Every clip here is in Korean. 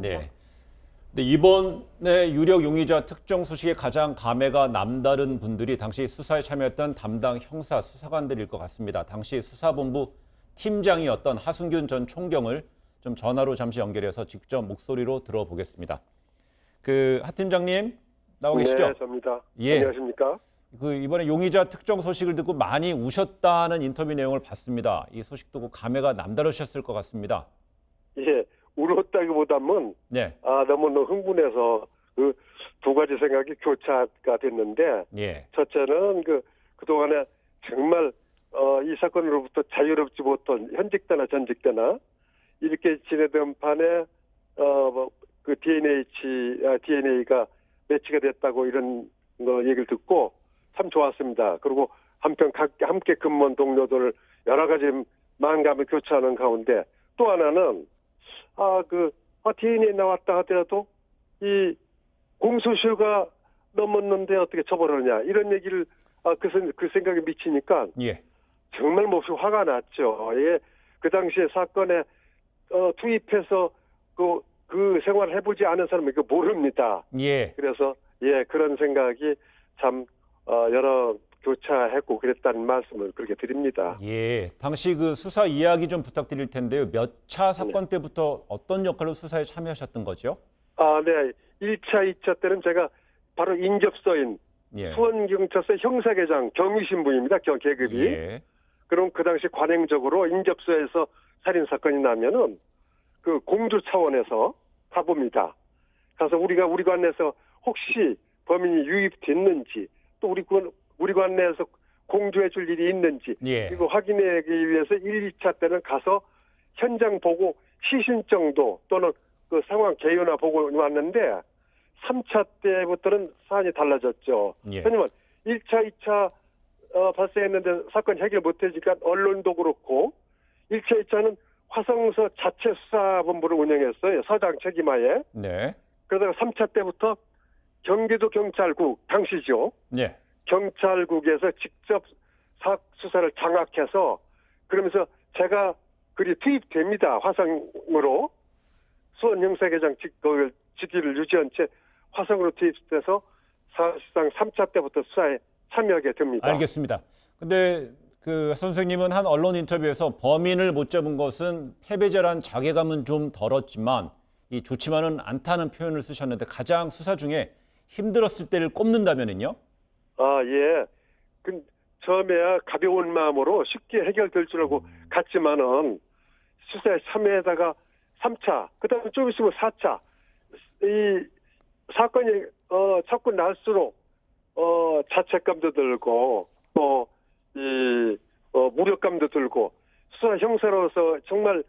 네. 근데 이번에 유력 용의자 특정 소식에 가장 감회가 남다른 분들이 당시 수사에 참여했던 담당 형사 수사관들일 것 같습니다. 당시 수사본부 팀장이었던 하승균 전 총경을 좀 전화로 잠시 연결해서 직접 목소리로 들어보겠습니다. 하 팀장님 나오고 계시죠? 네, 접니다. 예. 안녕하십니까? 이번에 용의자 특정 소식을 듣고 많이 우셨다는 인터뷰 내용을 봤습니다. 이 소식 듣고 감회가 남다르셨을 것 같습니다. 예, 울었다기보다는 네. 너무 흥분해서 그 두 가지 생각이 교차가 됐는데, 예. 첫째는 그동안에 정말 이 사건으로부터 자유롭지 못한 현직 때나 전직 때나 이렇게 지내던 판에 그 DNA가 매치가 됐다고 이런 얘기를 듣고 참 좋았습니다. 그리고 한편 함께 근무한 동료들 여러 가지 만감을 교차하는 가운데 또 하나는 DNA 나왔다 하더라도 이 공소시효가 넘었는데 어떻게 처벌하느냐 이런 얘기를 그 생각에 미치니까 예. 정말 몹시 화가 났죠. 예, 그 당시에 사건에 투입해서 그 생활을 해보지 않은 사람은 이거 모릅니다. 예. 그래서 그런 생각이 참 여러 교차했고 그랬다는 말씀을 그렇게 드립니다. 예, 당시 그 수사 이야기 좀 부탁드릴 텐데요. 몇 차 사건 때부터 어떤 역할로 수사에 참여하셨던 거죠? 네. 1차, 2차 때는 제가 바로 인접서인 예. 수원경찰서 형사계장 경위신분입니다. 계급이. 예. 그럼 그 당시 관행적으로 인접서에서 살인사건이 나면은 그 공조 차원에서 가봅니다. 가서 우리 관내에서 혹시 범인이 유입됐는지 또 우리 관내에서 공조해 줄 일이 있는지 예. 이거 확인하기 위해서 1, 2차 때는 가서 현장 보고 시신 정도 또는 그 상황 개요나 보고 왔는데 3차 때부터는 사안이 달라졌죠. 예. 왜냐면 1차, 2차 발생했는데 사건 해결 못해지니까 언론도 그렇고 1차, 2차는 화성서 자체 수사본부를 운영했어요. 서장 책임하에. 네. 그러다가 3차 때부터 경기도 경찰국 당시죠. 예. 경찰국에서 직접 수사를 장악해서 그러면서 제가 그리 투입됩니다. 화성으로 수원 형사계장 직위를 유지한 채 화성으로 투입돼서 사실상 3차 때부터 수사에 참여하게 됩니다. 알겠습니다. 근데 선생님은 한 언론 인터뷰에서 범인을 못 잡은 것은 패배자란 자괴감은 좀 덜었지만 이 좋지만은 않다는 표현을 쓰셨는데 가장 수사 중에 힘들었을 때를 꼽는다면은요? 예. 처음에야 가벼운 마음으로 쉽게 해결될 줄 알고 갔지만은 수사에 참여하다가 3차, 그다음에 좀 있으면 4차. 이 사건이 자꾸 날수록 자책감도 들고 또 무력감도 들고 수사 형사로서 정말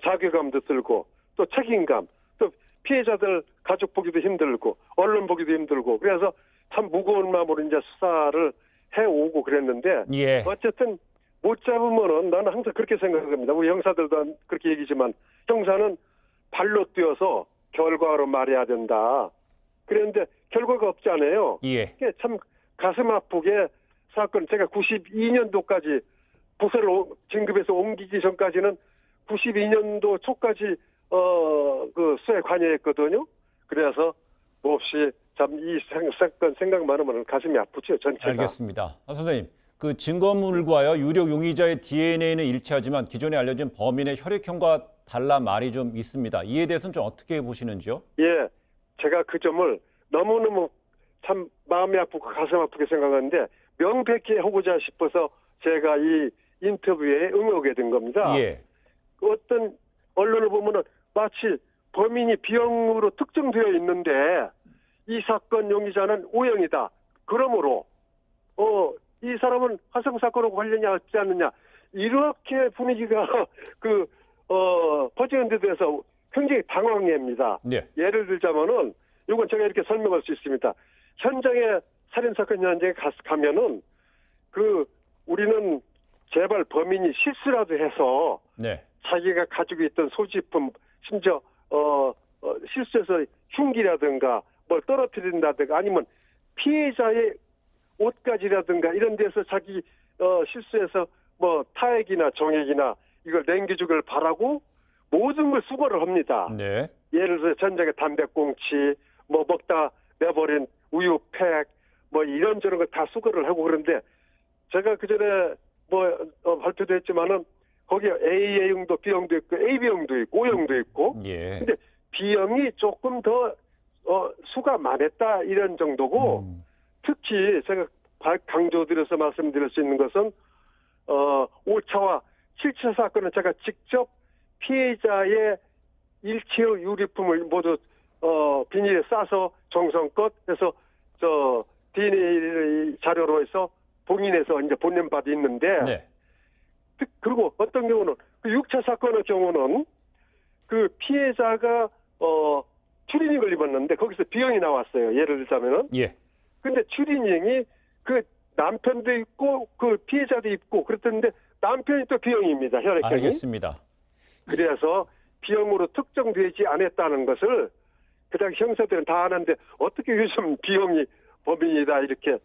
자괴감도 들고 또 책임감, 또 피해자들 가족 보기도 힘들고 언론 보기도 힘들고 그래서 참 무거운 마음으로 이제 수사를 해오고 그랬는데 예. 어쨌든 못 잡으면은 나는 항상 그렇게 생각합니다. 우리 형사들도 그렇게 얘기지만 형사는 발로 뛰어서 결과로 말해야 된다. 그랬는데 결과가 없잖아요. 예. 이게 참 가슴 아프게 사건 제가 92년도까지 부서를 진급해서 옮기기 전까지는 92년도 초까지 그 수사에 관여했거든요. 그래서 몹시 참 이 사건 생각만 하면 가슴이 아프죠, 전체가. 알겠습니다. 선생님, 그 증거물과요 유력 용의자의 DNA는 일치하지만 기존에 알려진 범인의 혈액형과 달라 말이 좀 있습니다. 이에 대해서는 좀 어떻게 보시는지요? 예, 제가 그 점을 너무너무 참 마음이 아프고 가슴 아프게 생각하는데 명백히 하고자 싶어서 제가 이 인터뷰에 응하게 된 겁니다. 예. 어떤 언론을 보면은 마치 범인이 B형으로 특정되어 있는데 이 사건 용의자는 O형이다. 그러므로 이 사람은 화성 사건하고 관련이 없지 않느냐 이렇게 분위기가 퍼지는 데 대해서 굉장히 당황합니다. 네. 예를 들자면은 이건 제가 이렇게 설명할 수 있습니다. 현장에 살인사건 현장에 가면은 우리는 제발 범인이 실수라도 해서 네. 자기가 가지고 있던 소지품 심지어 실수해서 흉기라든가 뭘 떨어뜨린다든가 아니면 피해자의 옷가지라든가 이런 데서 자기 실수해서 뭐 타액이나 정액이나 이걸 남겨주길 바라고 모든 걸 수거를 합니다. 네. 예를 들어 전장에 담배꽁치, 뭐 먹다 내버린 우유팩, 뭐 이런저런 걸 다 수거를 하고 그런데 제가 그 전에 발표도 했지만은 거기에 A형도 B형도 있고 AB형도 있고 O형도 있고. 예. 근데 B형이 조금 더 수가 많았다 이런 정도고 특히 제가 강조드려서 말씀드릴 수 있는 것은 5차와 7차 사건은 제가 직접 피해자의 일체의 유리품을 모두 비닐에 싸서 정성껏 해서 DNA 자료로 해서 봉인해서 이제 보낸 바도 있는데 네. 그리고 어떤 경우는 그 6차 사건의 경우는 그 피해자가 추리닝을 입었는데 거기서 B형이 나왔어요. 예를 들자면은. 예. 근데 추리닝이 그 남편도 있고 그 피해자도 입고 그랬는데 남편이 또 B형입니다. 혈액형이. 알겠습니다. 그래서 B형으로 특정되지 않았다는 것을 그 당시 형사들은 다 아는데 어떻게 요즘 B형이 범인이다 이렇게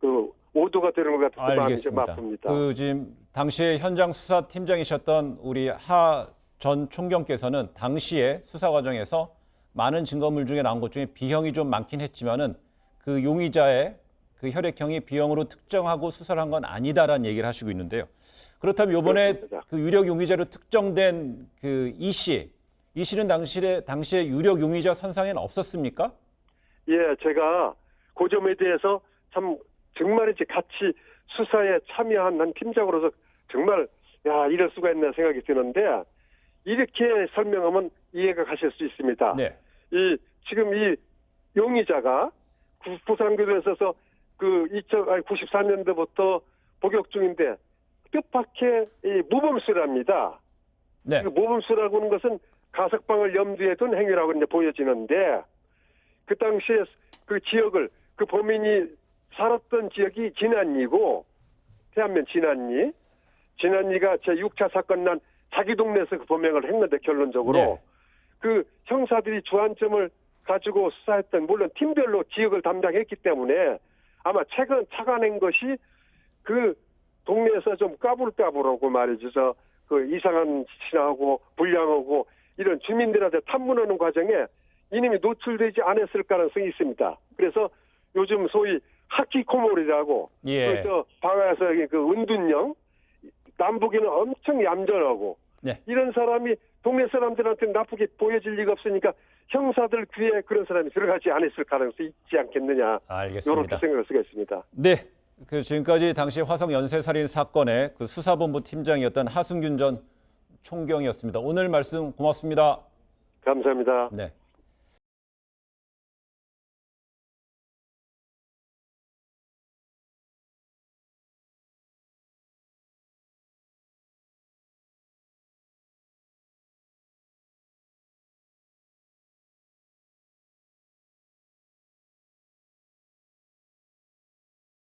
그 오도가 되는 것 같아서 마음이 좀 알겠습니다. 아픕니다. 지금 당시에 현장 수사 팀장이셨던 우리 하 전 총경께서는 당시에 수사 과정에서 많은 증거물 중에 나온 것 중에 B형이 좀 많긴 했지만은 그 용의자의 그 혈액형이 B형으로 특정하고 수사를 한 건 아니다라는 얘기를 하시고 있는데요. 그렇다면 이번에 그렇습니다. 그 유력 용의자로 특정된 그 이 씨는 당시에 유력 용의자 선상에는 없었습니까? 예, 제가 그 점에 대해서 참 정말이지 같이 수사에 참여한 한 팀장으로서 정말 이럴 수가 있나 생각이 드는데 이렇게 설명하면 이해가 가실 수 있습니다. 네. 지금 이 용의자가 부산교도에 있어서 그 94년도부터 복역 중인데 뜻밖의 이 모범수랍니다. 네. 그 모범수라고 하는 것은 가석방을 염두에 둔 행위라고 이제 보여지는데 그 당시에 그 지역을 그 범인이 살았던 지역이 진안리고 태안면 진안리가 제6차 사건 난 자기 동네에서 그 범행을 했는데 결론적으로 네. 그 형사들이 주안점을 가지고 수사했던 물론 팀별로 지역을 담당했기 때문에 아마 착안한 것이 그 동네에서 좀 까불까불하고 말이죠. 그 이상한 신하고 불량하고 이런 주민들한테 탐문하는 과정에 이놈이 노출되지 않았을 가능성이 있습니다. 그래서 요즘 소위 하키코모리라고 예. 방화에서 그 은둔형 남북이는 엄청 얌전하고 네. 이런 사람이 동네 사람들한테 나쁘게 보여질 리가 없으니까 형사들 귀에 그런 사람이 들어가지 않았을 가능성이 있지 않겠느냐. 알겠습니다. 이렇게 생각을 쓰고 있습니다. 네. 그 지금까지 당시 화성 연쇄살인 사건의 그 수사본부 팀장이었던 하승균 전 총경이었습니다. 오늘 말씀 고맙습니다. 감사합니다. 네.